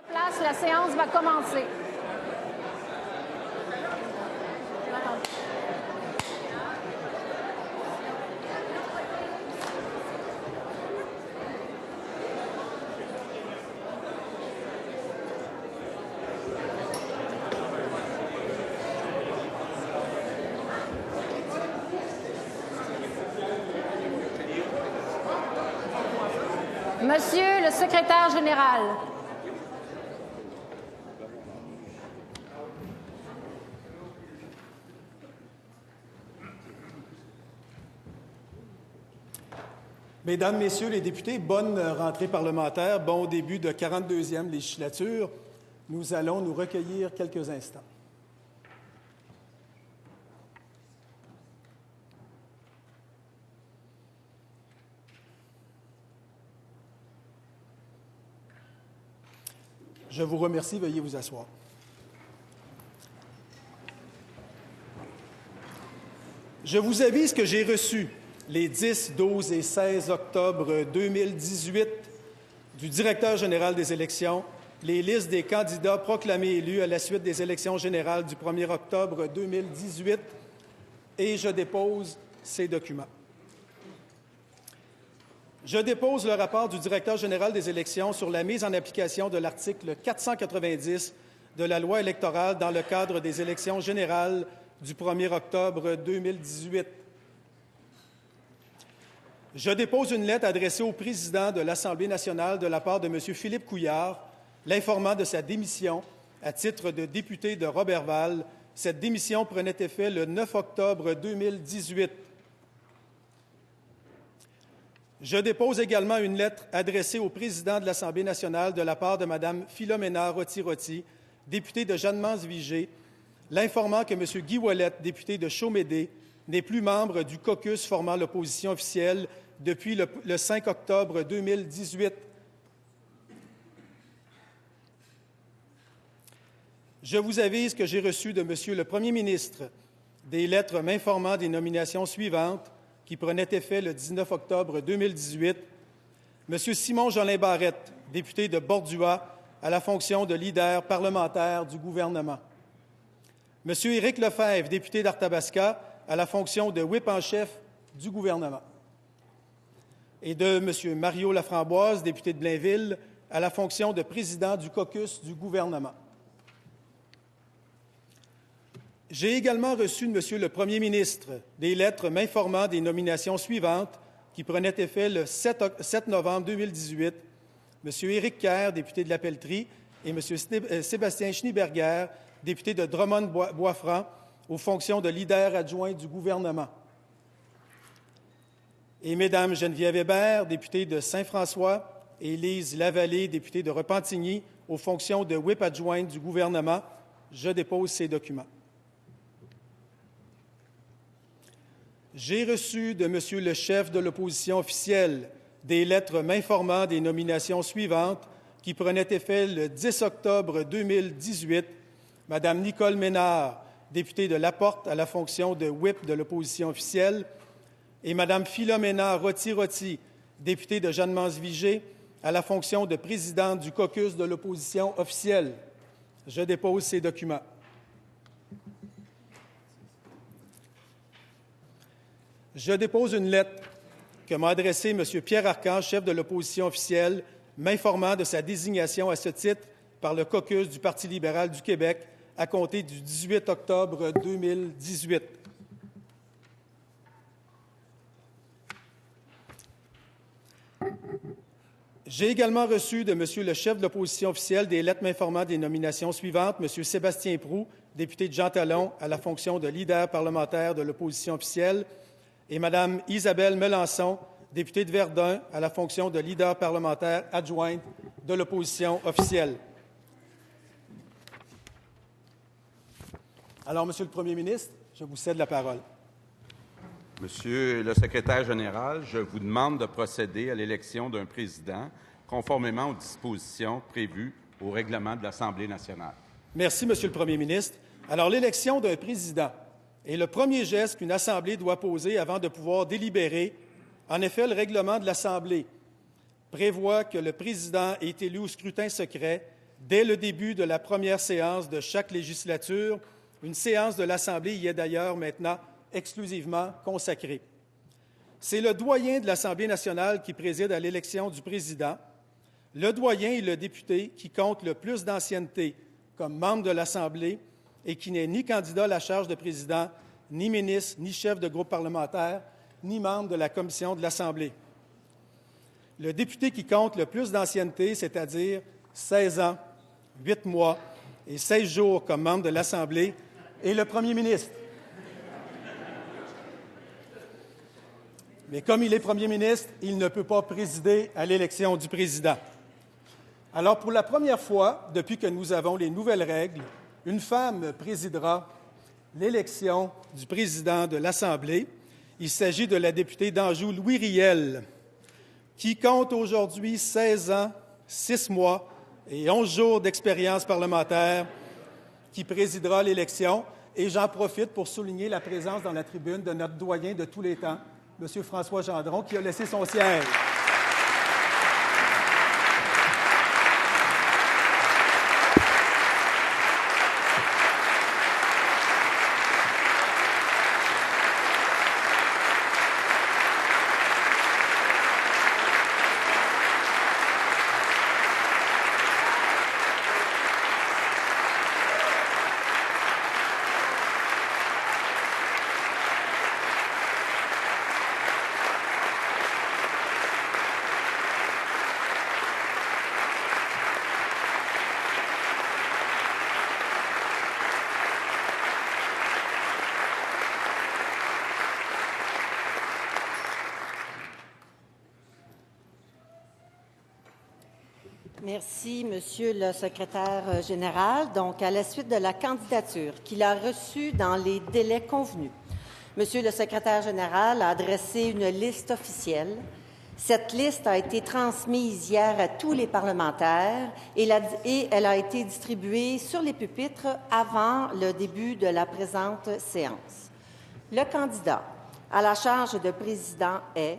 Place, la séance va commencer. Monsieur le secrétaire général. Mesdames, Messieurs les députés, bonne rentrée parlementaire, bon début de 42e législature. Nous allons nous recueillir quelques instants. Je vous remercie. Veuillez vous asseoir. Je vous avise que j'ai reçu les 10, 12 et 16 octobre 2018 du directeur général des élections, les listes des candidats proclamés élus à la suite des élections générales du 1er octobre 2018 et je dépose ces documents. Je dépose le rapport du directeur général des élections sur la mise en application de l'article 490 de la loi électorale dans le cadre des élections générales du 1er octobre 2018. Je dépose une lettre adressée au président de l'Assemblée nationale de la part de M. Philippe Couillard, l'informant de sa démission à titre de député de Roberval. Cette démission prenait effet le 9 octobre 2018. Je dépose également une lettre adressée au président de l'Assemblée nationale de la part de Mme Philomena Roti-Roti, députée de Jeannemans-Vigée, l'informant que M. Guy Ouellet, député de Chaumédé, n'est plus membre du caucus formant l'opposition officielle depuis le 5 octobre 2018. Je vous avise que j'ai reçu de M. le Premier ministre des lettres m'informant des nominations suivantes qui prenaient effet le 19 octobre 2018. M. Simon-Jolin Barrette, député de Bordua, à la fonction de leader parlementaire du gouvernement. M. Éric Lefebvre, député d'Arthabasca, à la fonction de whip en chef du gouvernement. Et de M. Mario Laframboise, député de Blainville, à la fonction de président du caucus du gouvernement. J'ai également reçu de M. le Premier ministre des lettres m'informant des nominations suivantes qui prenaient effet le 7 novembre 2018. M. Éric Kerr, député de la Pelletrie, et M. Sébastien Schneeberger, député de Drummond-Boisfranc, aux fonctions de leader adjoint du gouvernement. Et Mme Geneviève Hébert, députée de Saint-François, et Lise Lavallée, députée de Repentigny, aux fonctions de whip adjointe du gouvernement. Je dépose ces documents. J'ai reçu de M. le chef de l'opposition officielle des lettres m'informant des nominations suivantes qui prenaient effet le 10 octobre 2018. Mme Nicole Ménard, députée de Laporte, à la fonction de whip de l'opposition officielle, et Mme Philomena Roti-Roti, députée de Jeannemans-Vigée, à la fonction de présidente du caucus de l'opposition officielle. Je dépose ces documents. Je dépose une lettre que m'a adressée M. Pierre Arcan, chef de l'opposition officielle, m'informant de sa désignation à ce titre par le caucus du Parti libéral du Québec à compter du 18 octobre 2018. J'ai également reçu de M. le chef de l'opposition officielle des lettres m'informant des nominations suivantes. M. Sébastien Proulx, député de Jean-Talon, à la fonction de leader parlementaire de l'opposition officielle, et Mme Isabelle Melançon, députée de Verdun, à la fonction de leader parlementaire adjointe de l'opposition officielle. Alors, Monsieur le Premier ministre, je vous cède la parole. Monsieur le secrétaire général, je vous demande de procéder à l'élection d'un président conformément aux dispositions prévues au règlement de l'Assemblée nationale. Merci, Monsieur le Premier ministre. Alors, l'élection d'un président est le premier geste qu'une Assemblée doit poser avant de pouvoir délibérer. En effet, le règlement de l'Assemblée prévoit que le président est élu au scrutin secret Dès le début de la première séance de chaque législature, une séance de l'Assemblée y est d'ailleurs maintenant exclusivement consacrée. C'est le doyen de l'Assemblée nationale qui préside à l'élection du président. Le doyen est le député qui compte le plus d'ancienneté comme membre de l'Assemblée et qui n'est ni candidat à la charge de président, ni ministre, ni chef de groupe parlementaire, ni membre de la commission de l'Assemblée. Le député qui compte le plus d'ancienneté, c'est-à-dire 16 ans, 8 mois et 16 jours comme membre de l'Assemblée, est le premier ministre. Mais comme il est premier ministre, il ne peut pas présider à l'élection du président. Alors, pour la première fois, depuis que nous avons les nouvelles règles, une femme présidera l'élection du président de l'Assemblée. Il s'agit de la députée d'Anjou, Louis Riel, qui compte aujourd'hui 16 ans, 6 mois et 11 jours d'expérience parlementaire, qui présidera l'élection. Et j'en profite pour souligner la présence dans la tribune de notre doyen de tous les temps, M. François Gendron, qui a laissé son siège. Merci, Monsieur le secrétaire général. Donc, à la suite de la candidature qu'il a reçue dans les délais convenus, Monsieur le secrétaire général a adressé une liste officielle. Cette liste a été transmise hier à tous les parlementaires et elle a été distribuée sur les pupitres avant le début de la présente séance. Le candidat à la charge de président est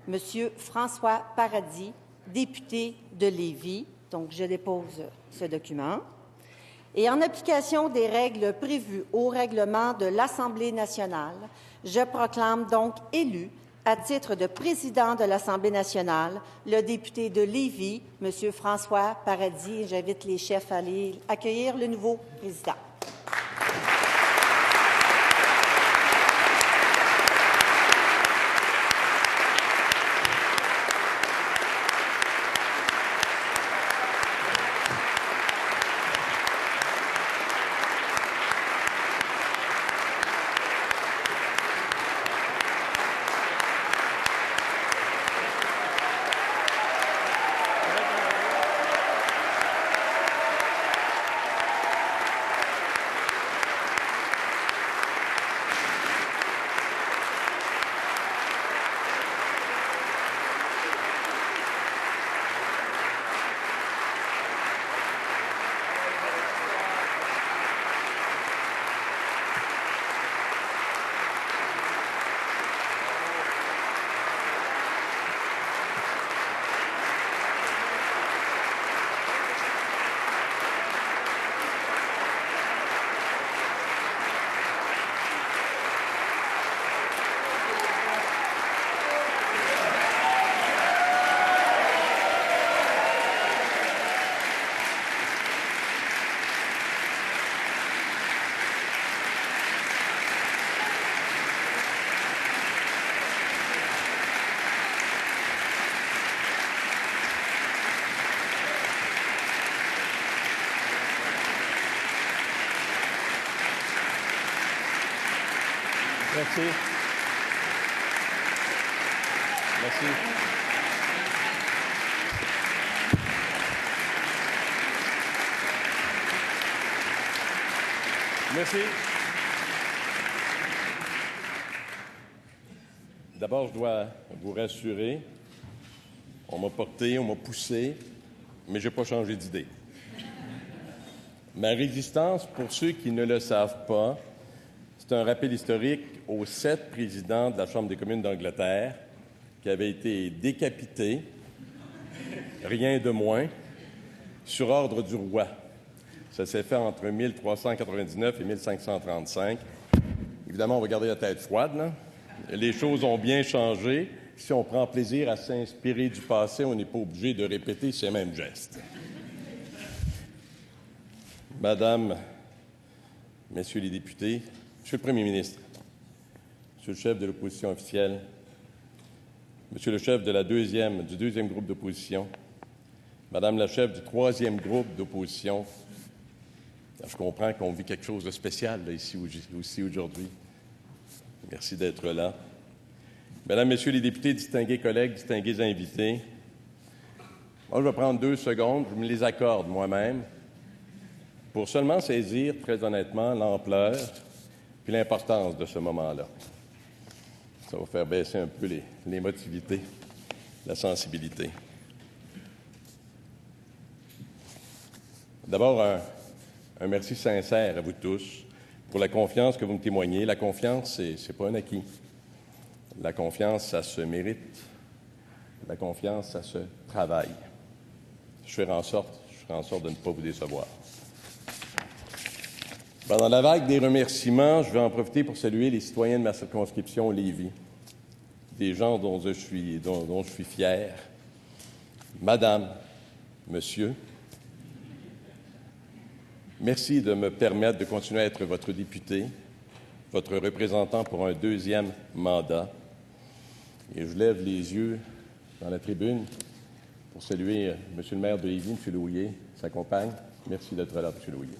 Monsieur François Paradis, député de Lévis. Donc, je dépose ce document. Et en application des règles prévues au règlement de l'Assemblée nationale, je proclame donc élu, à titre de président de l'Assemblée nationale, le député de Lévis, M. François Paradis. J'invite les chefs à aller accueillir le nouveau président. Merci. Merci. Merci. D'abord, je dois vous rassurer. On m'a porté, on m'a poussé, mais je n'ai pas changé d'idée. Ma résistance, pour ceux qui ne le savent pas, c'est un rappel historique aux 7 présidents de la Chambre des communes d'Angleterre qui avaient été décapités, rien de moins, sur ordre du roi. Ça s'est fait entre 1399 et 1535. Évidemment, on va garder la tête froide, là. Les choses ont bien changé. Si on prend plaisir à s'inspirer du passé, on n'est pas obligé de répéter ces mêmes gestes. Madame, Messieurs les députés, Monsieur le Premier ministre, Monsieur le chef de l'opposition officielle, Monsieur le chef du deuxième groupe d'opposition, Madame la chef du troisième groupe d'opposition, je comprends qu'on vit quelque chose de spécial là, ici aussi aujourd'hui. Merci d'être là. Mesdames, Messieurs les députés, distingués collègues, distingués invités, moi, je vais prendre 2 secondes, je me les accorde moi-même, pour seulement saisir, très honnêtement, l'ampleur puis l'importance de ce moment-là. Ça va faire baisser un peu l'émotivité, la sensibilité. D'abord, un merci sincère à vous tous pour la confiance que vous me témoignez. La confiance, c'est pas un acquis. La confiance, ça se mérite. La confiance, ça se travaille. Je ferai en sorte de ne pas vous décevoir. Pendant la vague des remerciements, je vais en profiter pour saluer les citoyens de ma circonscription Lévis, des gens dont je suis fier. Madame, Monsieur, merci de me permettre de continuer à être votre député, votre représentant pour un 2e mandat. Et je lève les yeux dans la tribune pour saluer Monsieur le maire de Lévis, M. Louillet, sa compagne. Merci d'être là, M. Louillet.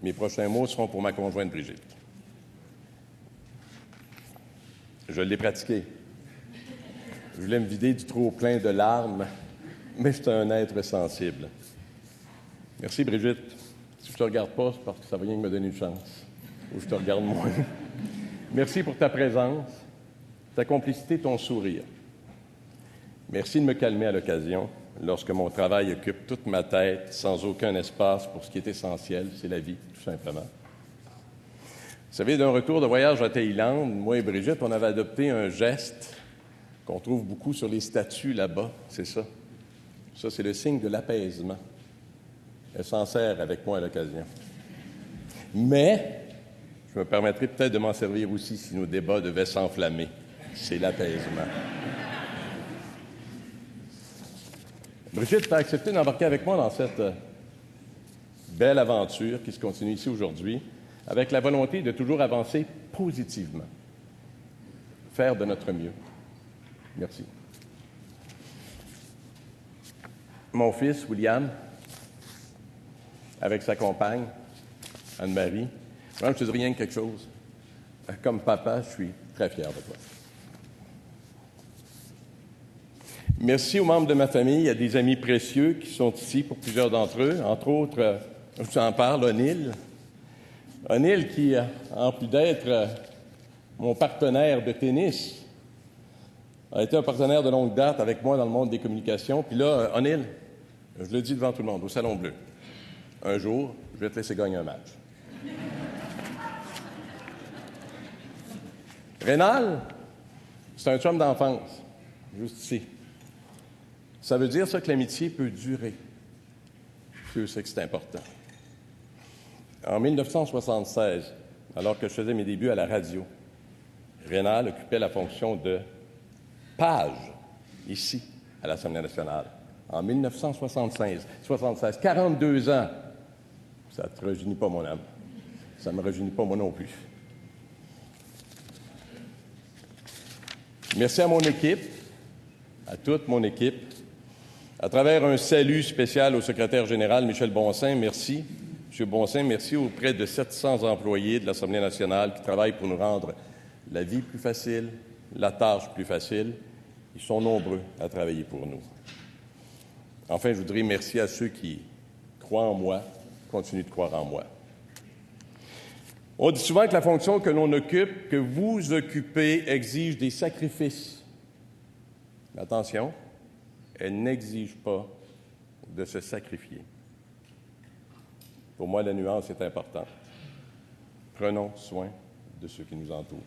Mes prochains mots seront pour ma conjointe Brigitte. Je l'ai pratiqué. Je voulais me vider du trop-plein de larmes, mais je suis un être sensible. Merci, Brigitte. Si je ne te regarde pas, c'est parce que ça va rien que me donner une chance. Ou je te regarde moins. Merci pour ta présence, ta complicité, ton sourire. Merci de me calmer à l'occasion, lorsque mon travail occupe toute ma tête, sans aucun espace pour ce qui est essentiel, c'est la vie, tout simplement. Vous savez, d'un retour de voyage à Thaïlande, moi et Brigitte, on avait adopté un geste qu'on trouve beaucoup sur les statues là-bas, c'est ça. Ça, c'est le signe de l'apaisement. Elle s'en sert avec moi à l'occasion. Mais, je me permettrai peut-être de m'en servir aussi si nos débats devaient s'enflammer. C'est l'apaisement. Brigitte, tu as accepté d'embarquer avec moi dans cette belle aventure qui se continue ici aujourd'hui, avec la volonté de toujours avancer positivement, faire de notre mieux. Merci. Mon fils, William, avec sa compagne, Anne-Marie, moi, je te dis rien que quelque chose. Comme papa, je suis très fier de toi. Merci aux membres de ma famille. Il y a des amis précieux qui sont ici pour plusieurs d'entre eux. Entre autres, je vous en parle, O'Neill. O'Neill qui, en plus d'être mon partenaire de tennis, a été un partenaire de longue date avec moi dans le monde des communications. Puis là, O'Neill, je le dis devant tout le monde, au Salon Bleu, un jour, je vais te laisser gagner un match. Rénal, c'est un chum d'enfance, juste ici. Ça veut dire ça que l'amitié peut durer. Je sais que c'est important. En 1976, alors que je faisais mes débuts à la radio, Rénal occupait la fonction de page, ici, à l'Assemblée nationale. En 1976, 42 ans. Ça ne te rajeunit pas, mon âme. Ça ne me rajeunit pas, moi non plus. Merci à mon équipe, à toute mon équipe. À travers un salut spécial au secrétaire général Michel Bonsaint, merci. M. Bonsaint, merci aux près de 700 employés de l'Assemblée nationale qui travaillent pour nous rendre la vie plus facile, la tâche plus facile. Ils sont nombreux à travailler pour nous. Enfin, je voudrais remercier à ceux qui croient en moi, continuent de croire en moi. On dit souvent que la fonction que l'on occupe, que vous occupez, exige des sacrifices. Mais attention, elle n'exige pas de se sacrifier. Pour moi, la nuance est importante. Prenons soin de ceux qui nous entourent.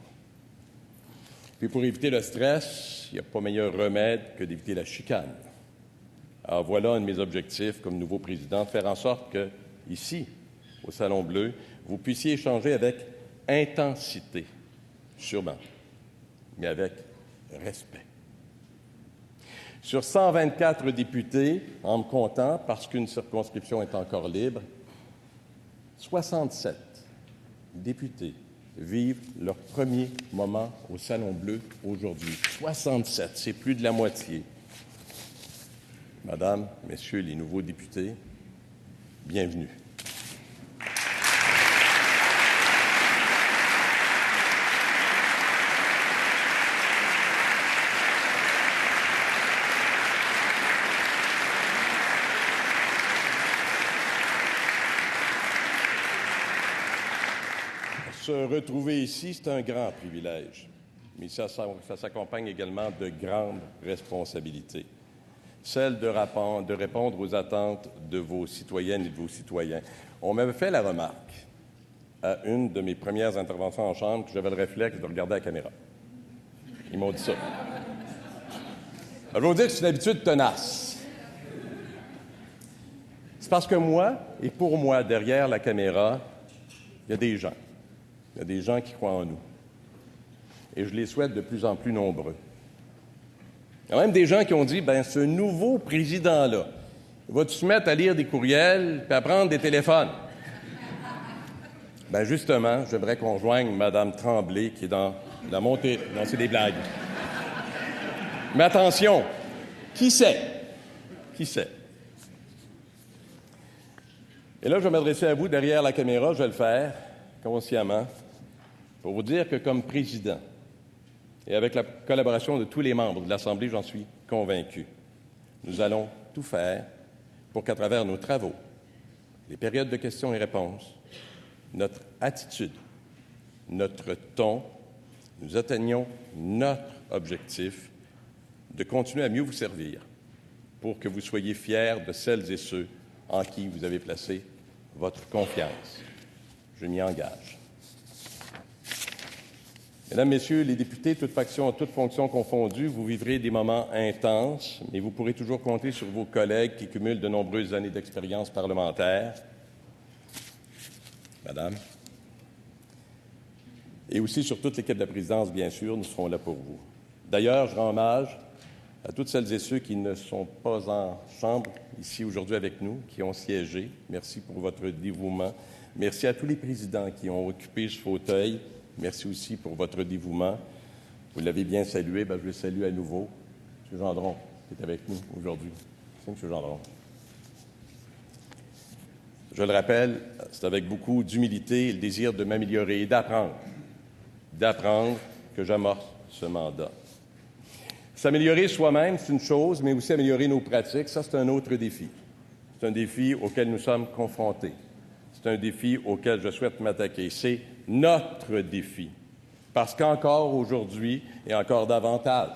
Puis pour éviter le stress, il n'y a pas meilleur remède que d'éviter la chicane. Alors voilà un de mes objectifs comme nouveau président, de faire en sorte que, ici, au Salon Bleu, vous puissiez échanger avec intensité, sûrement, mais avec respect. Sur 124 députés, en me comptant, parce qu'une circonscription est encore libre, 67 députés vivent leur premier moment au Salon Bleu aujourd'hui. 67, c'est plus de la moitié. Madame, Messieurs les nouveaux députés, bienvenue. Se retrouver ici, c'est un grand privilège, mais ça s'accompagne également de grandes responsabilités. Celle de répondre aux attentes de vos citoyennes et de vos citoyens. On m'avait fait la remarque à une de mes premières interventions en Chambre que j'avais le réflexe de regarder la caméra. Ils m'ont dit ça. Je vais vous dire que c'est une habitude tenace. C'est parce que moi, et pour moi, derrière la caméra, il y a des gens. Il y a des gens qui croient en nous. Et je les souhaite de plus en plus nombreux. Il y a même des gens qui ont dit, bien, ce nouveau président-là, va-tu se mettre à lire des courriels et à prendre des téléphones? Bien, justement, j'aimerais qu'on rejoigne Mme Tremblay, qui est dans la montée... Non, c'est des blagues. Mais attention, qui sait? Qui sait? Et là, je vais m'adresser à vous derrière la caméra, je vais le faire consciemment, pour vous dire que comme président, et avec la collaboration de tous les membres de l'Assemblée, j'en suis convaincu, nous allons tout faire pour qu'à travers nos travaux, les périodes de questions et réponses, notre attitude, notre ton, nous atteignions notre objectif de continuer à mieux vous servir pour que vous soyez fiers de celles et ceux en qui vous avez placé votre confiance. Je m'y engage. Mesdames, Messieurs les députés, toutes factions, toutes fonctions confondues, vous vivrez des moments intenses, mais vous pourrez toujours compter sur vos collègues qui cumulent de nombreuses années d'expérience parlementaire. Madame. Et aussi sur toute l'équipe de la présidence, bien sûr, nous serons là pour vous. D'ailleurs, je rends hommage à toutes celles et ceux qui ne sont pas en chambre ici aujourd'hui avec nous, qui ont siégé. Merci pour votre dévouement. Merci à tous les présidents qui ont occupé ce fauteuil. Merci aussi pour votre dévouement. Vous l'avez bien salué. Je le salue à nouveau. M. Gendron, qui est avec nous aujourd'hui. Merci, M. Gendron. Je le rappelle, c'est avec beaucoup d'humilité et le désir de m'améliorer et d'apprendre que j'amorce ce mandat. S'améliorer soi-même, c'est une chose, mais aussi améliorer nos pratiques, ça, c'est un autre défi. C'est un défi auquel nous sommes confrontés. C'est un défi auquel je souhaite m'attaquer. C'est notre défi. Parce qu'encore aujourd'hui, et encore davantage,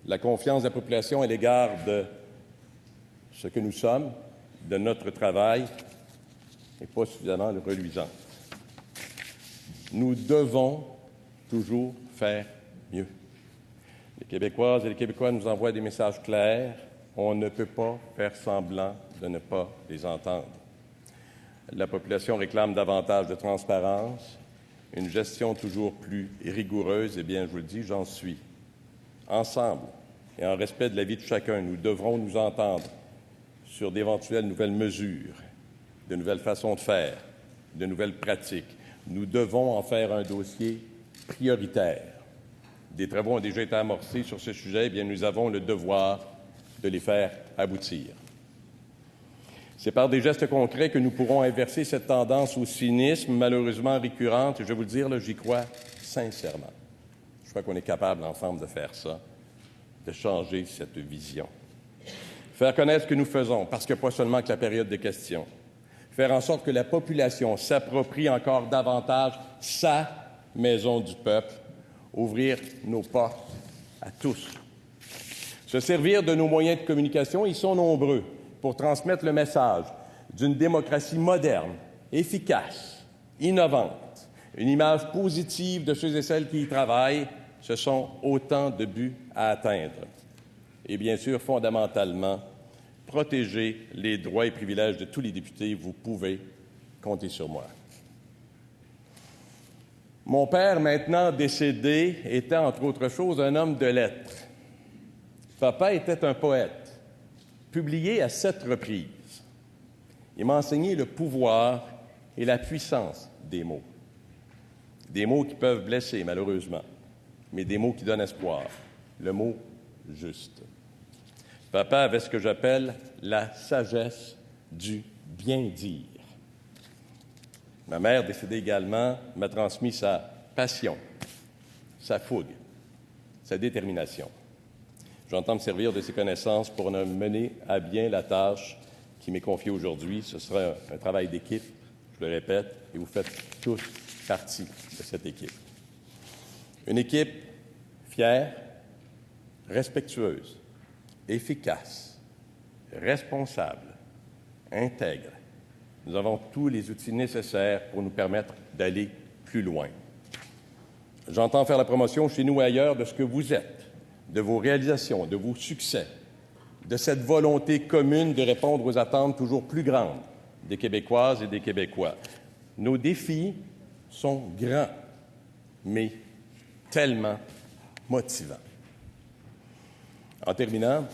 la confiance de la population à l'égard de ce que nous sommes, de notre travail, n'est pas suffisamment reluisante. Nous devons toujours faire mieux. Les Québécoises et les Québécois nous envoient des messages clairs. On ne peut pas faire semblant de ne pas les entendre. La population réclame davantage de transparence, une gestion toujours plus rigoureuse. Eh bien, je vous le dis, j'en suis. Ensemble, et en respect de la vie de chacun, nous devrons nous entendre sur d'éventuelles nouvelles mesures, de nouvelles façons de faire, de nouvelles pratiques. Nous devons en faire un dossier prioritaire. Des travaux ont déjà été amorcés sur ce sujet. Eh bien, nous avons le devoir de les faire aboutir. C'est par des gestes concrets que nous pourrons inverser cette tendance au cynisme malheureusement récurrente. Et je vais vous le dire, là, j'y crois sincèrement. Je crois qu'on est capable ensemble de faire ça, de changer cette vision. Faire connaître ce que nous faisons, parce que pas seulement que la période de questions. Faire en sorte que la population s'approprie encore davantage sa maison du peuple. Ouvrir nos portes à tous. Se servir de nos moyens de communication, ils sont nombreux, pour transmettre le message d'une démocratie moderne, efficace, innovante, une image positive de ceux et celles qui y travaillent. Ce sont autant de buts à atteindre. Et bien sûr, fondamentalement, protéger les droits et privilèges de tous les députés. Vous pouvez compter sur moi. Mon père, maintenant décédé, était, entre autres choses, un homme de lettres. Papa était un poète, publié à 7 reprises. Il m'a enseigné le pouvoir et la puissance des mots. Des mots qui peuvent blesser, malheureusement, mais des mots qui donnent espoir. Le mot juste. Papa avait ce que j'appelle la sagesse du bien dire. Ma mère, décédée également, m'a transmis sa passion, sa fougue, sa détermination. J'entends me servir de ces connaissances pour mener à bien la tâche qui m'est confiée aujourd'hui. Ce sera un travail d'équipe, je le répète, et vous faites tous partie de cette équipe. Une équipe fière, respectueuse, efficace, responsable, intègre. Nous avons tous les outils nécessaires pour nous permettre d'aller plus loin. J'entends faire la promotion chez nous et ailleurs de ce que vous êtes, de vos réalisations, de vos succès, de cette volonté commune de répondre aux attentes toujours plus grandes des Québécoises et des Québécois. Nos défis sont grands, mais tellement motivants. En terminant,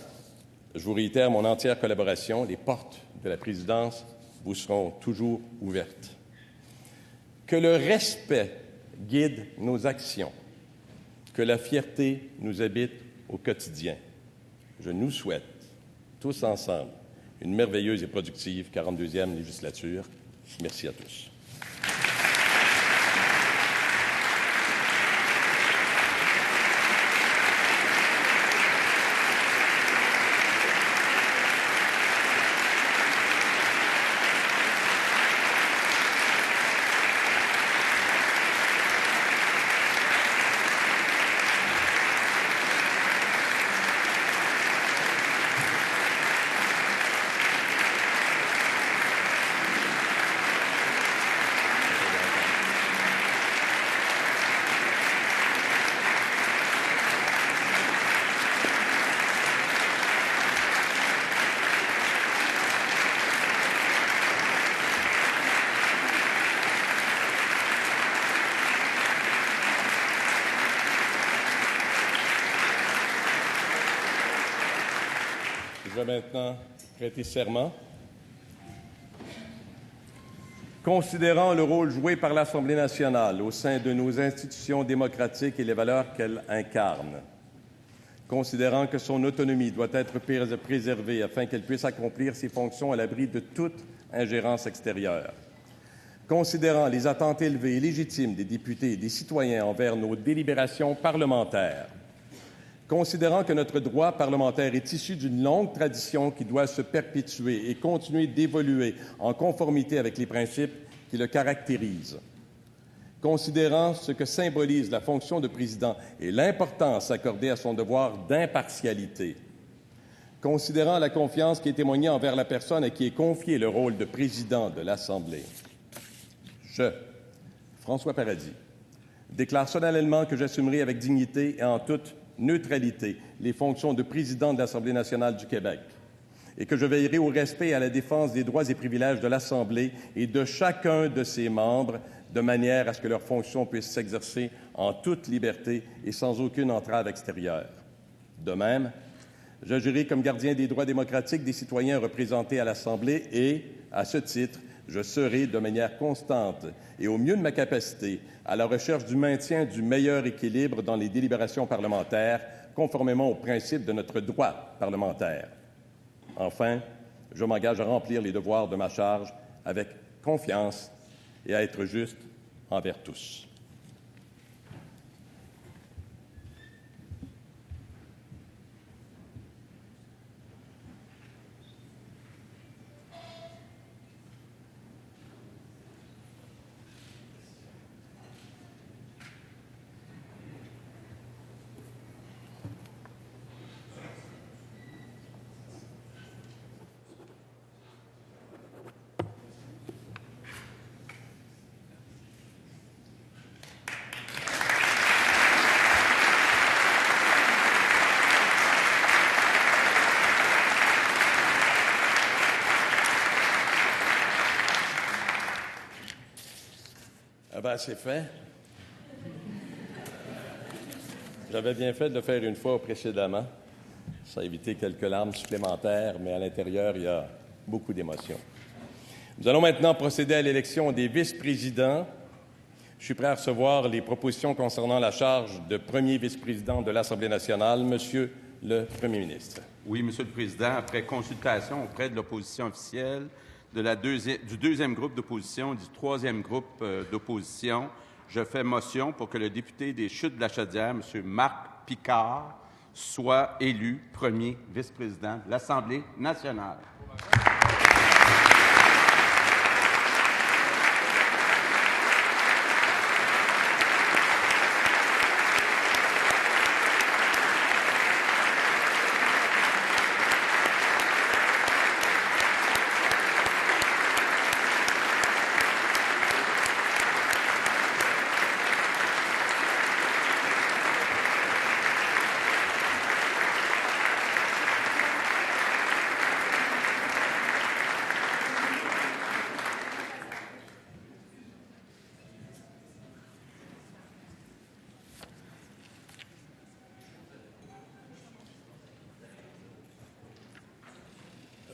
je vous réitère mon entière collaboration. Les portes de la présidence vous seront toujours ouvertes. Que le respect guide nos actions, que la fierté nous habite au quotidien. Je nous souhaite, tous ensemble, une merveilleuse et productive 42e législature. Merci à tous. Je vais maintenant prêter serment. Considérant le rôle joué par l'Assemblée nationale au sein de nos institutions démocratiques et les valeurs qu'elle incarne, considérant que son autonomie doit être préservée afin qu'elle puisse accomplir ses fonctions à l'abri de toute ingérence extérieure, considérant les attentes élevées et légitimes des députés et des citoyens envers nos délibérations parlementaires, considérant que notre droit parlementaire est issu d'une longue tradition qui doit se perpétuer et continuer d'évoluer en conformité avec les principes qui le caractérisent, considérant ce que symbolise la fonction de président et l'importance accordée à son devoir d'impartialité, considérant la confiance qui est témoignée envers la personne à qui est confié le rôle de président de l'Assemblée, je, François Paradis, déclare solennellement que j'assumerai avec dignité et en toute neutralité les fonctions de président de l'Assemblée nationale du Québec et que je veillerai au respect et à la défense des droits et privilèges de l'Assemblée et de chacun de ses membres de manière à ce que leurs fonctions puissent s'exercer en toute liberté et sans aucune entrave extérieure. De même, j'agirai comme gardien des droits démocratiques des citoyens représentés à l'Assemblée et, à ce titre, je serai de manière constante et au mieux de ma capacité à la recherche du maintien du meilleur équilibre dans les délibérations parlementaires, conformément aux principes de notre droit parlementaire. Enfin, je m'engage à remplir les devoirs de ma charge avec confiance et à être juste envers tous. avait assez fait. J'avais bien fait de le faire une fois précédemment. Ça a évité quelques larmes supplémentaires, mais à l'intérieur, il y a beaucoup d'émotions. Nous allons maintenant procéder à l'élection des vice-présidents. Je suis prêt à recevoir les propositions concernant la charge de premier vice-président de l'Assemblée nationale. Monsieur le Premier ministre. Oui, Monsieur le Président, après consultation auprès de l'opposition officielle, du deuxième groupe d'opposition et du troisième groupe d'opposition, je fais motion pour que le député des Chutes-de-la-Chaudière, M. Marc Picard, soit élu premier vice-président de l'Assemblée nationale.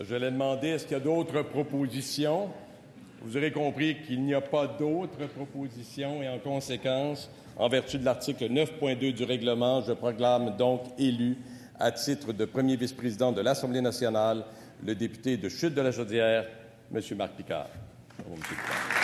Je l'ai demandé, est-ce qu'il y a d'autres propositions? Vous aurez compris qu'il n'y a pas d'autres propositions et en conséquence, en vertu de l'article 9.2 du règlement, je proclame donc élu à titre de premier vice-président de l'Assemblée nationale le député de Chutes-de-la-Chaudière, M. Marc Picard. Bravo, M. Picard.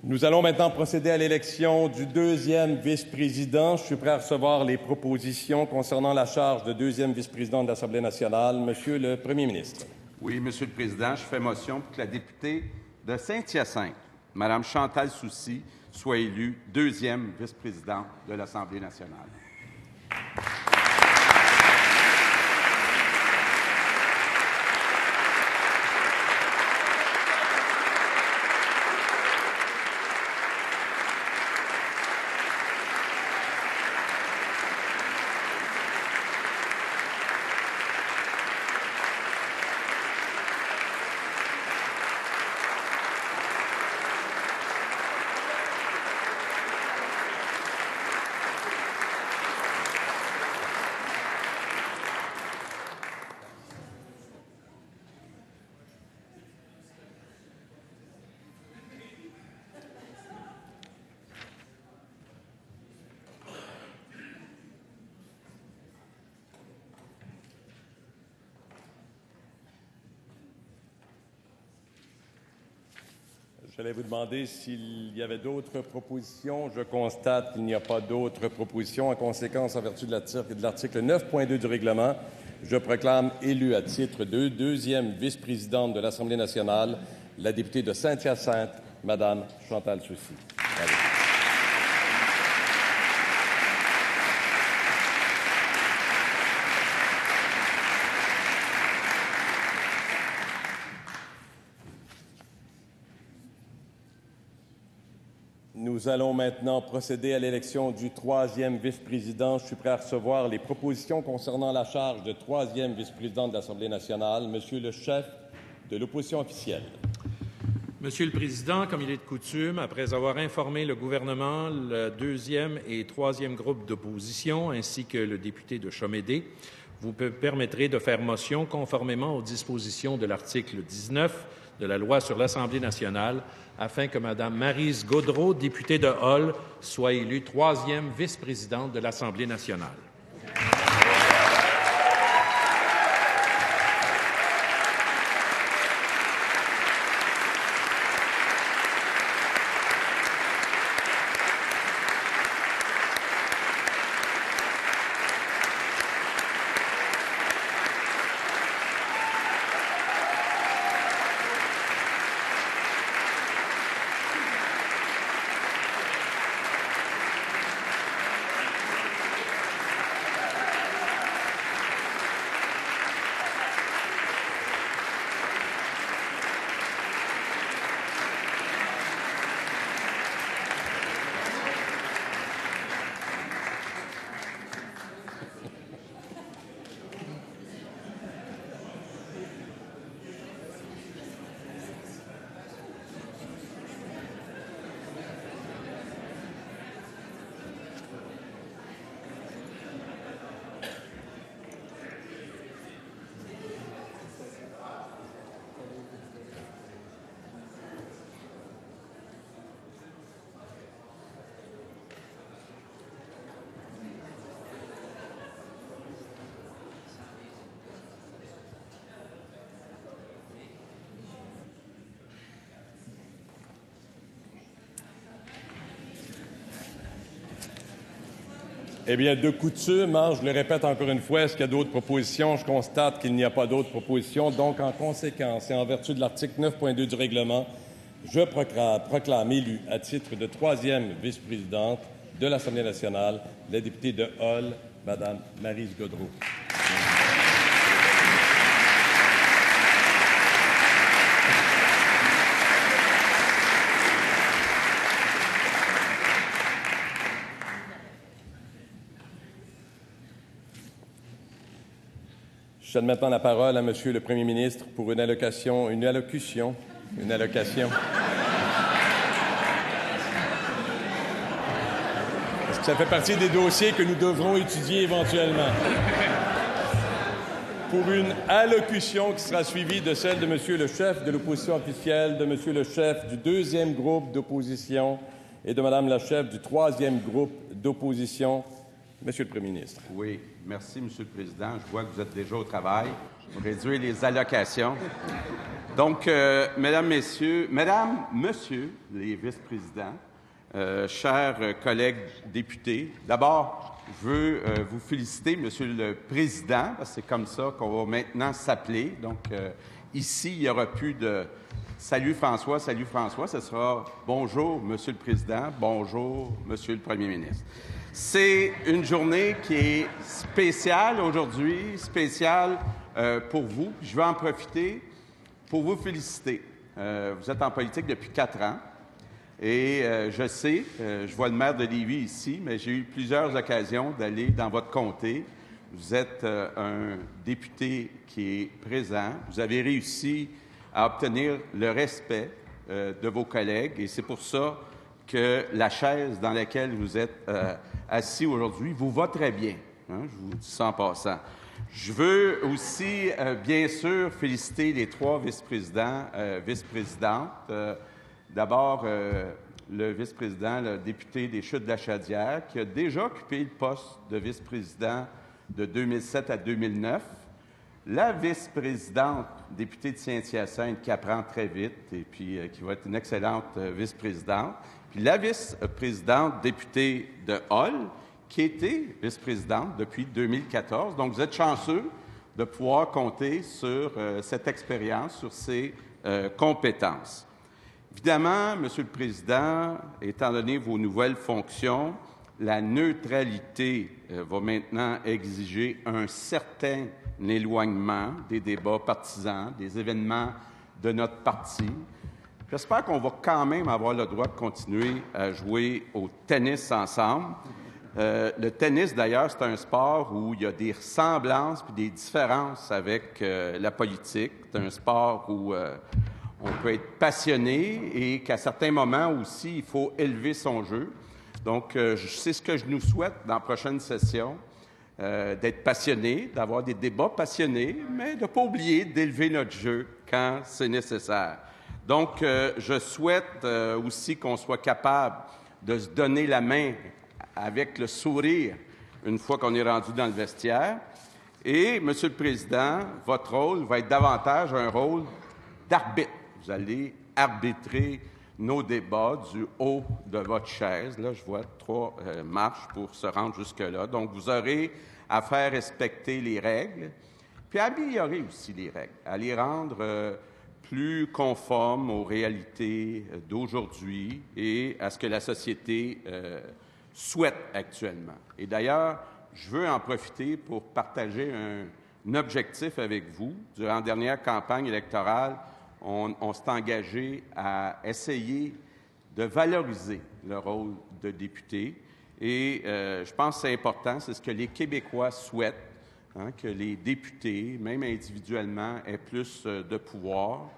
Nous allons maintenant procéder à l'élection du deuxième vice-président. Je suis prêt à recevoir les propositions concernant la charge de deuxième vice-président de l'Assemblée nationale. Monsieur le Premier ministre. Oui, Monsieur le Président, je fais motion pour que la députée de Saint-Hyacinthe, Mme Chantal Soucy, soit élue deuxième vice-présidente de l'Assemblée nationale. J'allais vous demander s'il y avait d'autres propositions. Je constate qu'il n'y a pas d'autres propositions. En conséquence, en vertu de l'article 9.2 du règlement, je proclame élu à titre de deuxième vice-présidente de l'Assemblée nationale la députée de Saint-Hyacinthe, Mme Chantal Soucy. Bravo. Nous allons maintenant procéder à l'élection du troisième vice-président. Je suis prêt à recevoir les propositions concernant la charge de troisième vice-président de l'Assemblée nationale. Monsieur le chef de l'opposition officielle. Monsieur le Président, comme il est de coutume, après avoir informé le gouvernement, le deuxième et troisième groupe d'opposition, ainsi que le député de Chomédé, vous permettrez de faire motion conformément aux dispositions de l'article 19 de la loi sur l'Assemblée nationale, afin que Mme Maryse Gaudreault, députée de Hull, soit élue troisième vice-présidente de l'Assemblée nationale. Eh bien, de coutume, je le répète encore une fois, est-ce qu'il y a d'autres propositions? Je constate qu'il n'y a pas d'autres propositions. Donc, en conséquence, et en vertu de l'article 9.2 du règlement, je proclame élue à titre de troisième vice-présidente de l'Assemblée nationale la députée de Hull, Mme Maryse Gaudreault. Je donne maintenant la parole à Monsieur le Premier ministre pour une allocution. Parce que ça fait partie des dossiers que nous devrons étudier éventuellement. Pour une allocution qui sera suivie de celle de Monsieur le chef de l'opposition officielle, de Monsieur le chef du deuxième groupe d'opposition et de Madame la chef du troisième groupe d'opposition. Monsieur le Premier ministre. Oui, merci, Monsieur le Président. Je vois que vous êtes déjà au travail pour réduire les allocations. Donc, Mesdames, Messieurs, Monsieur les vice-présidents, chers collègues députés, d'abord, je veux vous féliciter, Monsieur le Président, parce que c'est comme ça qu'on va maintenant s'appeler. Donc, ici, il n'y aura plus de « Salut François, ce sera « Bonjour, Monsieur le Président, bonjour, Monsieur le Premier ministre ». C'est une journée qui est spéciale aujourd'hui, spéciale pour vous. Je vais en profiter pour vous féliciter. Vous êtes en politique depuis 4 ans et je sais, je vois le maire de Lévis ici, mais j'ai eu plusieurs occasions d'aller dans votre comté. Vous êtes un député qui est présent. Vous avez réussi à obtenir le respect de vos collègues et c'est pour ça que la chaise dans laquelle vous êtes assis aujourd'hui vous va très bien. Hein, je vous dis ça en passant. Je veux aussi, bien sûr, féliciter les 3 vice-présidents, vice-présidentes. D'abord, le vice-président, le député des Chutes-de-la-Chaudière, qui a déjà occupé le poste de vice-président de 2007 à 2009. La vice-présidente, députée de Saint-Hyacinthe, qui apprend très vite et puis qui va être une excellente vice-présidente. Puis la vice-présidente députée de Hull, qui était vice-présidente depuis 2014. Donc, vous êtes chanceux de pouvoir compter sur cette expérience, sur ces compétences. Évidemment, Monsieur le Président, étant donné vos nouvelles fonctions, la neutralité va maintenant exiger un certain éloignement des débats partisans, des événements de notre parti. J'espère qu'on va quand même avoir le droit de continuer à jouer au tennis ensemble. Le tennis, d'ailleurs, c'est un sport où il y a des ressemblances puis des différences avec la politique. C'est un sport où on peut être passionné et qu'à certains moments aussi, il faut élever son jeu. Donc, c'est ce que je nous souhaite dans la prochaine session, d'être passionné, d'avoir des débats passionnés, mais de ne pas oublier d'élever notre jeu quand c'est nécessaire. Donc, je souhaite aussi qu'on soit capable de se donner la main avec le sourire une fois qu'on est rendu dans le vestiaire. Et, Monsieur le Président, votre rôle va être davantage un rôle d'arbitre. Vous allez arbitrer nos débats du haut de votre chaise. Là, je vois 3 marches pour se rendre jusque-là. Donc, vous aurez à faire respecter les règles, puis à améliorer aussi les règles, à les rendre plus conformes aux réalités d'aujourd'hui et à ce que la société souhaite actuellement. Et d'ailleurs, je veux en profiter pour partager un objectif avec vous. Durant la dernière campagne électorale, on s'est engagé à essayer de valoriser le rôle de député. Et je pense que c'est important, c'est ce que les Québécois souhaitent, hein, que les députés, même individuellement, aient plus de pouvoir.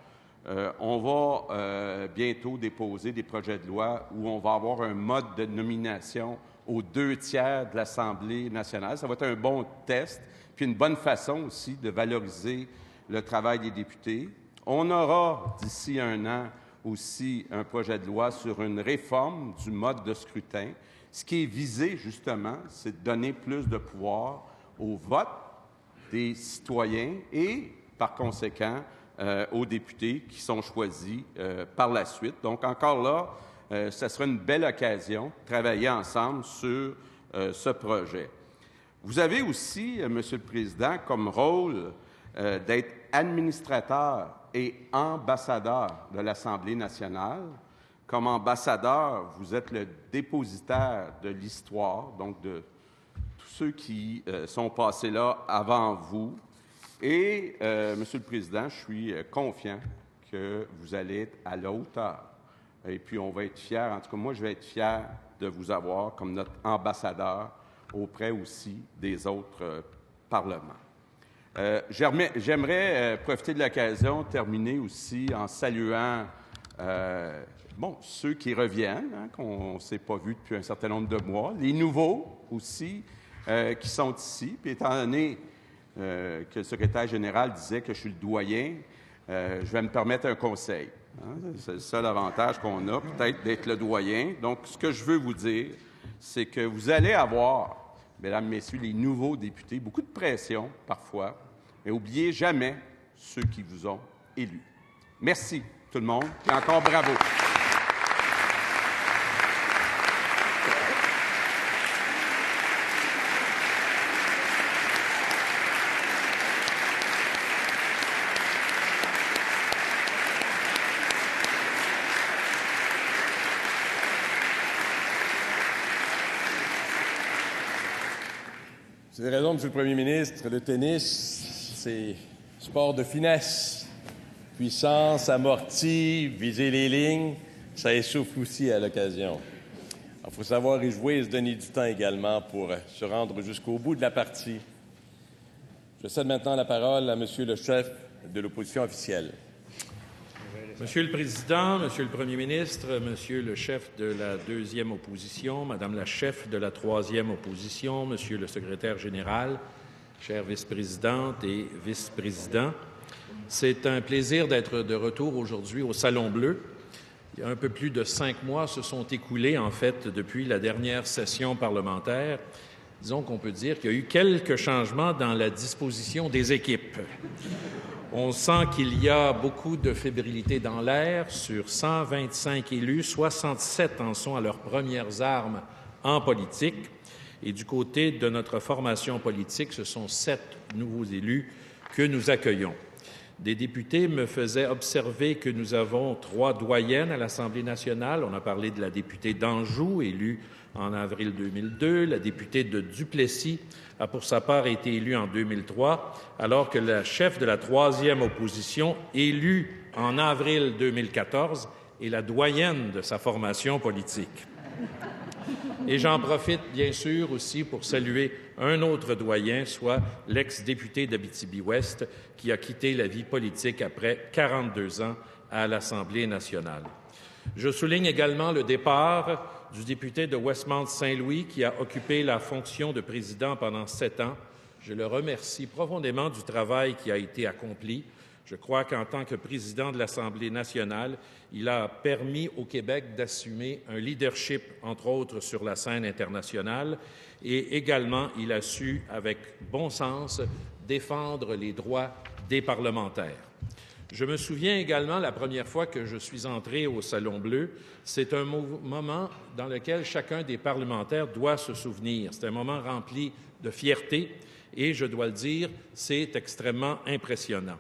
On va bientôt déposer des projets de loi où on va avoir un mode de nomination aux 2/3 de l'Assemblée nationale. Ça va être un bon test, puis une bonne façon aussi de valoriser le travail des députés. On aura, d'ici 1 an, aussi un projet de loi sur une réforme du mode de scrutin. Ce qui est visé, justement, c'est de donner plus de pouvoir au vote des citoyens et, par conséquent, aux députés qui sont choisis par la suite. Donc, encore là, ce sera une belle occasion de travailler ensemble sur ce projet. Vous avez aussi, Monsieur le Président, comme rôle d'être administrateur et ambassadeur de l'Assemblée nationale. Comme ambassadeur, vous êtes le dépositaire de l'histoire, donc de tous ceux qui sont passés là avant vous. Et, Monsieur le Président, je suis confiant que vous allez être à la hauteur. Et puis, on va être fiers, en tout cas, moi, je vais être fier de vous avoir comme notre ambassadeur auprès aussi des autres parlements. J'aimerais profiter de l'occasion, terminer aussi en saluant ceux qui reviennent, qu'on ne s'est pas vus depuis un certain nombre de mois, les nouveaux aussi qui sont ici. Puis étant donné que le secrétaire général disait que je suis le doyen, je vais me permettre un conseil. C'est le seul avantage qu'on a, peut-être, d'être le doyen. Donc, ce que je veux vous dire, c'est que vous allez avoir, mesdames, messieurs, les nouveaux députés, beaucoup de pression parfois, mais n'oubliez jamais ceux qui vous ont élus. Merci, tout le monde, et encore bravo. Vous avez raison, Monsieur le Premier ministre, le tennis, c'est sport de finesse. Puissance, amorti, viser les lignes, ça essouffle aussi à l'occasion. Il faut savoir y jouer et se donner du temps également pour se rendre jusqu'au bout de la partie. Je cède maintenant la parole à Monsieur le chef de l'opposition officielle. Monsieur le Président, Monsieur le Premier ministre, Monsieur le chef de la deuxième opposition, Madame la chef de la troisième opposition, Monsieur le secrétaire général, chère vice-présidente et vice-président, c'est un plaisir d'être de retour aujourd'hui au Salon Bleu. Il y a un peu plus de 5 mois se sont écoulés, en fait, depuis la dernière session parlementaire. Disons qu'on peut dire qu'il y a eu quelques changements dans la disposition des équipes. On sent qu'il y a beaucoup de fébrilité dans l'air. Sur 125 élus, 67 en sont à leurs premières armes en politique. Et du côté de notre formation politique, ce sont 7 nouveaux élus que nous accueillons. Des députés me faisaient observer que nous avons 3 doyennes à l'Assemblée nationale. On a parlé de la députée d'Anjou, élue en avril 2002. La députée de Duplessis a pour sa part été élue en 2003, alors que la chef de la troisième opposition, élue en avril 2014, est la doyenne de sa formation politique. Et j'en profite bien sûr aussi pour saluer un autre doyen, soit l'ex-député d'Abitibi-Ouest, qui a quitté la vie politique après 42 ans à l'Assemblée nationale. Je souligne également le départ du député de Westmount-Saint-Louis qui a occupé la fonction de président pendant 7 ans. Je le remercie profondément du travail qui a été accompli. Je crois qu'en tant que président de l'Assemblée nationale, il a permis au Québec d'assumer un leadership, entre autres, sur la scène internationale et également, il a su, avec bon sens, défendre les droits des parlementaires. Je me souviens également, la première fois que je suis entré au Salon Bleu, c'est un moment dans lequel chacun des parlementaires doit se souvenir. C'est un moment rempli de fierté et, je dois le dire, c'est extrêmement impressionnant.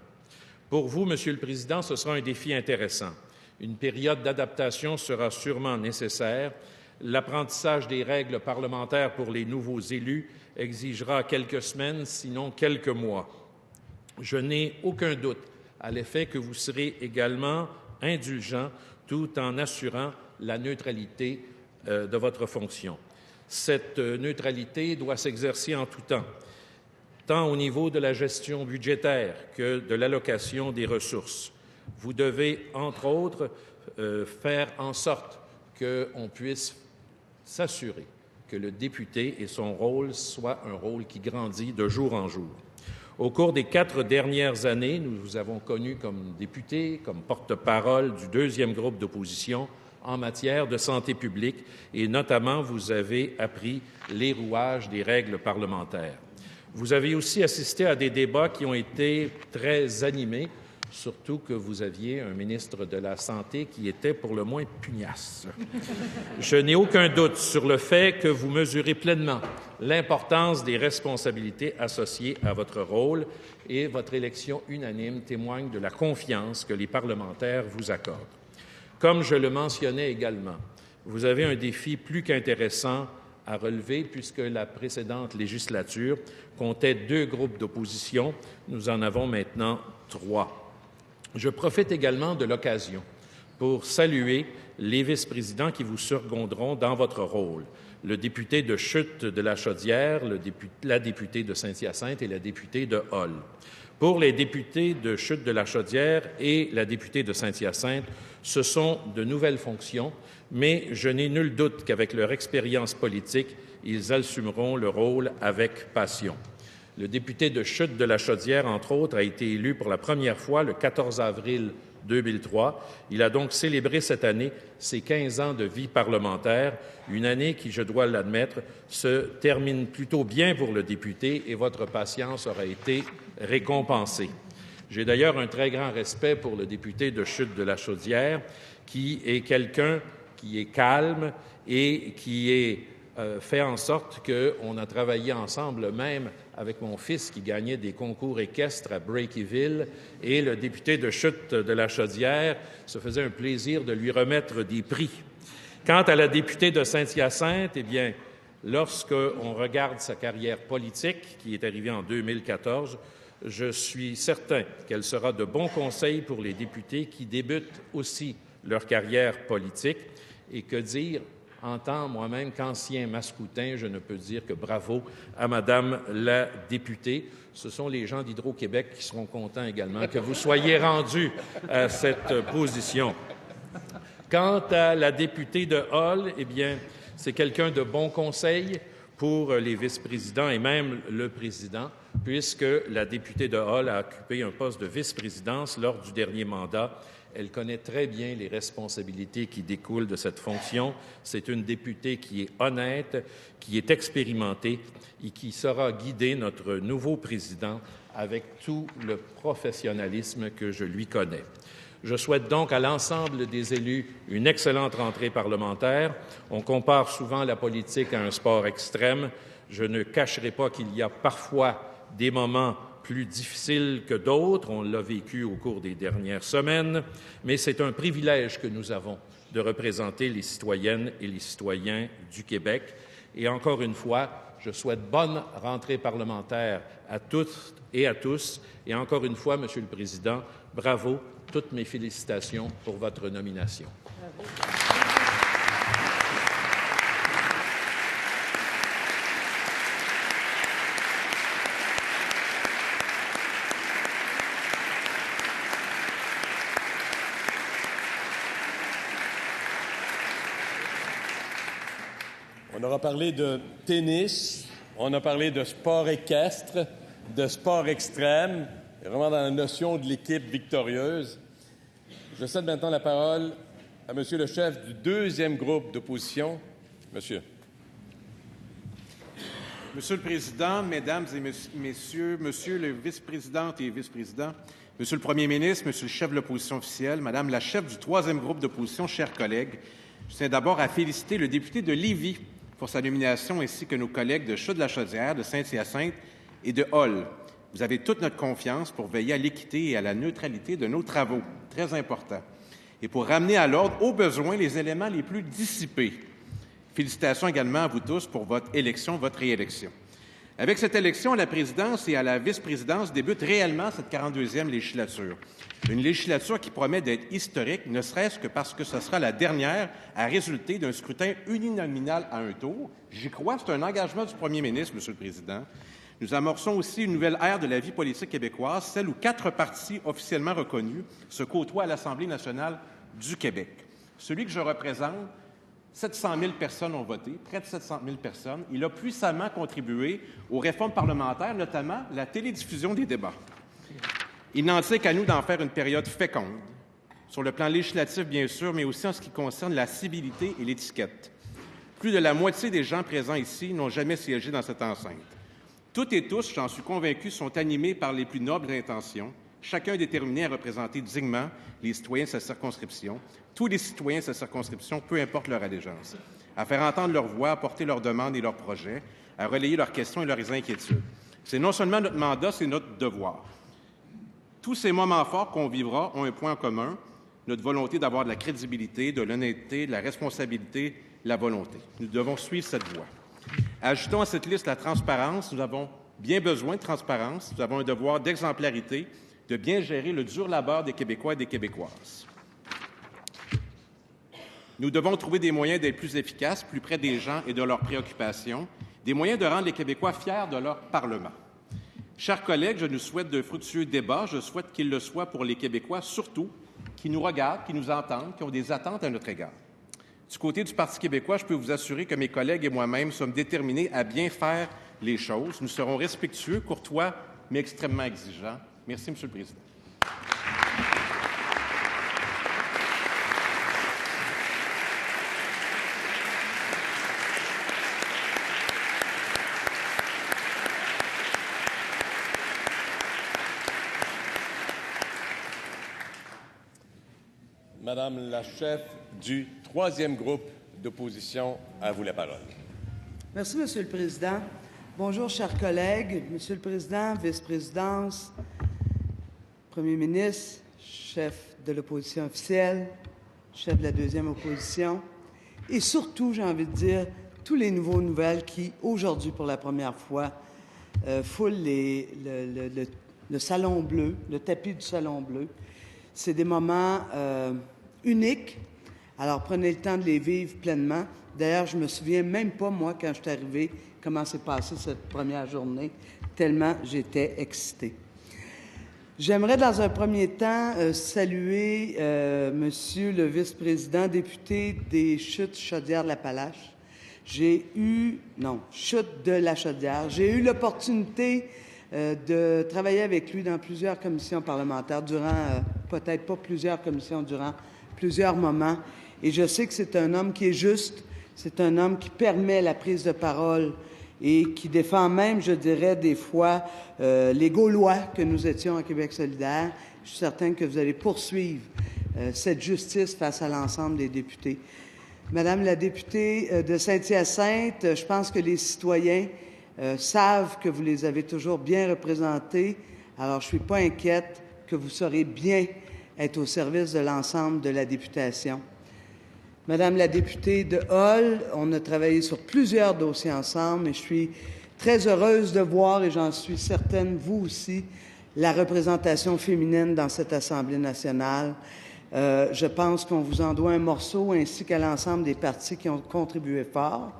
Pour vous, Monsieur le Président, ce sera un défi intéressant. Une période d'adaptation sera sûrement nécessaire. L'apprentissage des règles parlementaires pour les nouveaux élus exigera quelques semaines, sinon quelques mois. Je n'ai aucun doute à l'effet que vous serez également indulgent tout en assurant la neutralité de votre fonction. Cette neutralité doit s'exercer en tout temps, tant au niveau de la gestion budgétaire que de l'allocation des ressources. Vous devez, entre autres, faire en sorte qu'on puisse s'assurer que le député et son rôle soient un rôle qui grandit de jour en jour. Au cours des 4 dernières années, nous vous avons connu comme député, comme porte-parole du deuxième groupe d'opposition en matière de santé publique et notamment vous avez appris les rouages des règles parlementaires. Vous avez aussi assisté à des débats qui ont été très animés surtout que vous aviez un ministre de la Santé qui était pour le moins pugnace. Je n'ai aucun doute sur le fait que vous mesurez pleinement l'importance des responsabilités associées à votre rôle et votre élection unanime témoigne de la confiance que les parlementaires vous accordent. Comme je le mentionnais également, vous avez un défi plus qu'intéressant à relever puisque la précédente législature comptait 2 groupes d'opposition. Nous en avons maintenant 3. Je profite également de l'occasion pour saluer les vice-présidents qui vous seconderont dans votre rôle. Le député de Chute de la Chaudière, la députée de Saint-Hyacinthe et la députée de Hull. Pour les députés de Chute de la Chaudière et la députée de Saint-Hyacinthe, ce sont de nouvelles fonctions, mais je n'ai nul doute qu'avec leur expérience politique, ils assumeront le rôle avec passion. Le député de Chute de la Chaudière, entre autres, a été élu pour la première fois le 14 avril 2003. Il a donc célébré cette année ses 15 ans de vie parlementaire, une année qui, je dois l'admettre, se termine plutôt bien pour le député et votre patience aura été récompensée. J'ai d'ailleurs un très grand respect pour le député de Chute de la Chaudière, qui est quelqu'un qui est calme et qui est fait en sorte qu'on a travaillé ensemble, même avec mon fils qui gagnait des concours équestres à Breakyville, et le député de Chute de la Chaudière se faisait un plaisir de lui remettre des prix. Quant à la députée de Saint-Hyacinthe, eh bien, lorsqu'on regarde sa carrière politique, qui est arrivée en 2014, je suis certain qu'elle sera de bons conseils pour les députés qui débutent aussi leur carrière politique. Et que dire, en tant moi-même qu'ancien mascoutin, je ne peux dire que bravo à Madame la députée. Ce sont les gens d'Hydro-Québec qui seront contents également que vous soyez rendus à cette position. Quant à la députée de Hull, eh bien, c'est quelqu'un de bon conseil pour les vice-présidents et même le président, puisque la députée de Hull a occupé un poste de vice-présidence lors du dernier mandat. Elle connaît très bien les responsabilités qui découlent de cette fonction. C'est une députée qui est honnête, qui est expérimentée et qui saura guider notre nouveau président avec tout le professionnalisme que je lui connais. Je souhaite donc à l'ensemble des élus une excellente rentrée parlementaire. On compare souvent la politique à un sport extrême. Je ne cacherai pas qu'il y a parfois des moments plus difficiles que d'autres. On l'a vécu au cours des dernières semaines, mais c'est un privilège que nous avons de représenter les citoyennes et les citoyens du Québec. Et encore une fois, je souhaite bonne rentrée parlementaire à toutes et à tous. Et encore une fois, Monsieur le Président, bravo, toutes mes félicitations pour votre nomination. Bravo. On aura parlé de tennis, on a parlé de sport équestre, de sport extrême, vraiment dans la notion de l'équipe victorieuse. Je cède maintenant la parole à Monsieur le chef du 2e groupe d'opposition. Monsieur. Monsieur le Président, Mesdames et Messieurs, Monsieur le vice-président et vice-président, Monsieur le Premier ministre, Monsieur le chef de l'opposition officielle, Madame la chef du 3e groupe d'opposition, chers collègues, je tiens d'abord à féliciter le député de Lévis pour sa nomination ainsi que nos collègues de Chute-de-la-Chaudière, de Saint-Hyacinthe et de Hull. Vous avez toute notre confiance pour veiller à l'équité et à la neutralité de nos travaux, très important, et pour ramener à l'ordre, au besoin, les éléments les plus dissipés. Félicitations également à vous tous pour votre élection, votre réélection. Avec cette élection à la présidence et à la vice-présidence débute réellement cette 42e législature. Une législature qui promet d'être historique, ne serait-ce que parce que ce sera la dernière à résulter d'un scrutin uninominal à un tour. J'y crois, c'est un engagement du premier ministre, Monsieur le Président. Nous amorçons aussi une nouvelle ère de la vie politique québécoise, celle où 4 partis officiellement reconnus se côtoient à l'Assemblée nationale du Québec. Celui que je représente, 700 000 personnes ont voté, près de 700 000 personnes. Il a puissamment contribué aux réformes parlementaires, notamment la télédiffusion des débats. Il n'en tient qu'à nous d'en faire une période féconde, sur le plan législatif bien sûr, mais aussi en ce qui concerne la civilité et l'étiquette. Plus de la moitié des gens présents ici n'ont jamais siégé dans cette enceinte. Toutes et tous, j'en suis convaincu, sont animés par les plus nobles intentions, chacun est déterminé à représenter dignement les citoyens de sa circonscription, tous les citoyens de sa circonscription, peu importe leur allégeance, à faire entendre leur voix, à porter leurs demandes et leurs projets, à relayer leurs questions et leurs inquiétudes. C'est non seulement notre mandat, c'est notre devoir. Tous ces moments forts qu'on vivra ont un point en commun, notre volonté d'avoir de la crédibilité, de l'honnêteté, de la responsabilité, de la volonté. Nous devons suivre cette voie. Ajoutons à cette liste la transparence. Nous avons bien besoin de transparence. Nous avons un devoir d'exemplarité, de bien gérer le dur labeur des Québécois et des Québécoises. Nous devons trouver des moyens d'être plus efficaces, plus près des gens et de leurs préoccupations, des moyens de rendre les Québécois fiers de leur Parlement. Chers collègues, je nous souhaite de fructueux débats. Je souhaite qu'ils le soient pour les Québécois, surtout, qui nous regardent, qui nous entendent, qui ont des attentes à notre égard. Du côté du Parti québécois, je peux vous assurer que mes collègues et moi-même sommes déterminés à bien faire les choses. Nous serons respectueux, courtois, mais extrêmement exigeants. Merci, Monsieur le Président. Madame la chef du troisième groupe d'opposition, à vous la parole. Merci, Monsieur le Président. Bonjour, chers collègues. Monsieur le Président, vice-présidence, Premier ministre, chef de l'opposition officielle, chef de la deuxième opposition, et surtout, j'ai envie de dire, tous les nouvelles qui, aujourd'hui, pour la première fois, foulent le Salon Bleu, le tapis du Salon Bleu. C'est des moments uniques. Alors, prenez le temps de les vivre pleinement. D'ailleurs, je ne me souviens même pas, moi, quand je suis arrivée, comment s'est passée cette première journée, tellement j'étais excitée. J'aimerais, dans un premier temps, saluer Monsieur le vice-président député des Chutes Chaudière-Appalaches. Chutes de la Chaudière. J'ai eu l'opportunité de travailler avec lui dans plusieurs commissions parlementaires, peut-être pas plusieurs commissions, durant plusieurs moments. Et je sais que c'est un homme qui est juste, c'est un homme qui permet la prise de parole et qui défend même, je dirais, des fois, les Gaulois que nous étions à Québec solidaire. Je suis certain que vous allez poursuivre cette justice face à l'ensemble des députés. Madame la députée de Saint-Hyacinthe, je pense que les citoyens savent que vous les avez toujours bien représentés. Alors, je ne suis pas inquiète que vous saurez bien être au service de l'ensemble de la députation. Madame la députée de Hall, on a travaillé sur plusieurs dossiers ensemble et je suis très heureuse de voir, et j'en suis certaine, vous aussi, la représentation féminine dans cette Assemblée nationale. Je pense qu'on vous en doit un morceau, ainsi qu'à l'ensemble des partis qui ont contribué fort.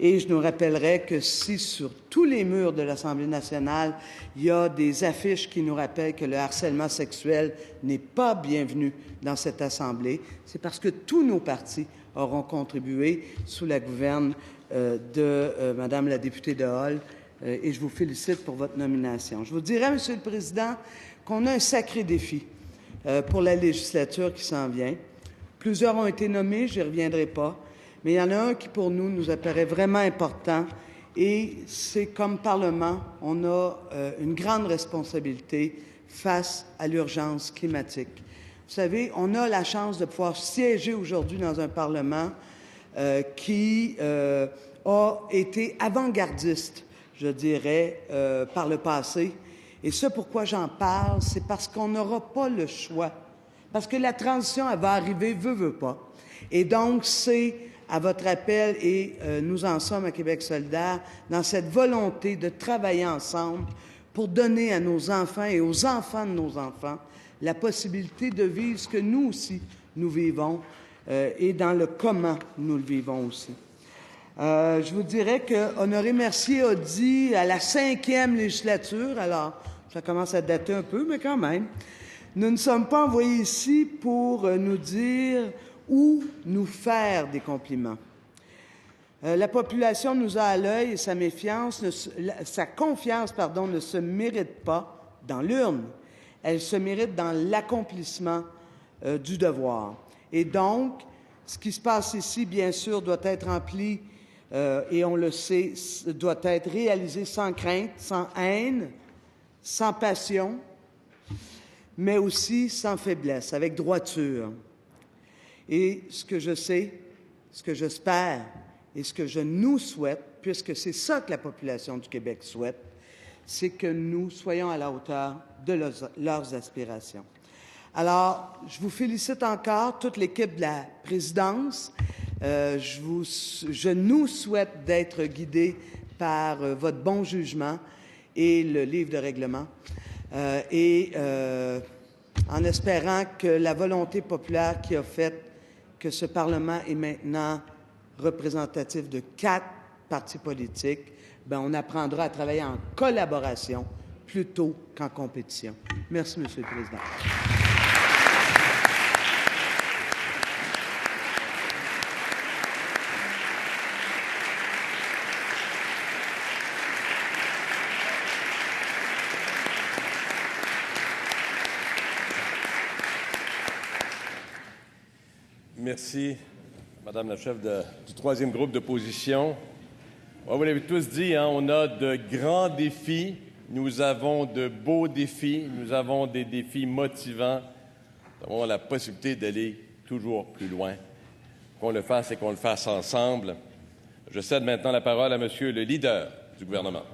Et je nous rappellerai que si sur tous les murs de l'Assemblée nationale, il y a des affiches qui nous rappellent que le harcèlement sexuel n'est pas bienvenu dans cette Assemblée, c'est parce que tous nos partis auront contribué sous la gouverne de Madame la députée de Hall, et je vous félicite pour votre nomination. Je vous dirais, Monsieur le Président, qu'on a un sacré défi pour la législature qui s'en vient. Plusieurs ont été nommés, je n'y reviendrai pas. Mais il y en a un qui, pour nous, nous apparaît vraiment important et c'est comme Parlement, on a une grande responsabilité face à l'urgence climatique. Vous savez, on a la chance de pouvoir siéger aujourd'hui dans un Parlement qui a été avant-gardiste, je dirais, par le passé. Et ce pourquoi j'en parle, c'est parce qu'on n'aura pas le choix. Parce que la transition, elle va arriver, veut pas. Et donc, c'est à votre appel, et nous en sommes à Québec solidaire, dans cette volonté de travailler ensemble pour donner à nos enfants et aux enfants de nos enfants la possibilité de vivre ce que nous aussi, nous vivons, et dans le comment nous le vivons aussi. Je vous dirais que Honoré Mercier a dit à la 5e législature, alors ça commence à dater un peu, mais quand même, nous ne sommes pas envoyés ici pour nous dire ou nous faire des compliments. La population nous a à l'œil et sa confiance ne se mérite pas dans l'urne, elle se mérite dans l'accomplissement du devoir. Et donc, ce qui se passe ici, bien sûr, doit être rempli, et on le sait, doit être réalisé sans crainte, sans haine, sans passion, mais aussi sans faiblesse, avec droiture. Et ce que je sais, ce que j'espère et ce que je nous souhaite, puisque c'est ça que la population du Québec souhaite, c'est que nous soyons à la hauteur de leurs aspirations. Alors, je vous félicite encore, toute l'équipe de la présidence. Je nous souhaite d'être guidés par votre bon jugement et le livre de règlement, en espérant que la volonté populaire qui a fait que ce Parlement est maintenant représentatif de 4 partis politiques, bien, on apprendra à travailler en collaboration plutôt qu'en compétition. Merci, Monsieur le Président. Merci, Madame la chef du troisième groupe d'opposition. Vous l'avez tous dit, on a de grands défis, nous avons de beaux défis, nous avons des défis motivants. Nous avons la possibilité d'aller toujours plus loin. Qu'on le fasse et qu'on le fasse ensemble. Je cède maintenant la parole à Monsieur le leader du gouvernement.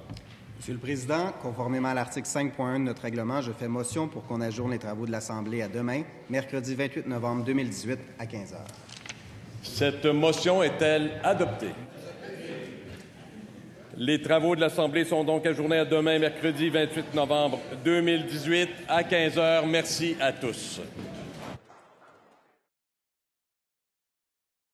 Monsieur le Président, conformément à l'article 5.1 de notre règlement, je fais motion pour qu'on ajourne les travaux de l'Assemblée à demain, mercredi 28 novembre 2018 à 15 heures. Cette motion est-elle adoptée? Les travaux de l'Assemblée sont donc ajournés à demain, mercredi 28 novembre 2018 à 15 heures. Merci à tous.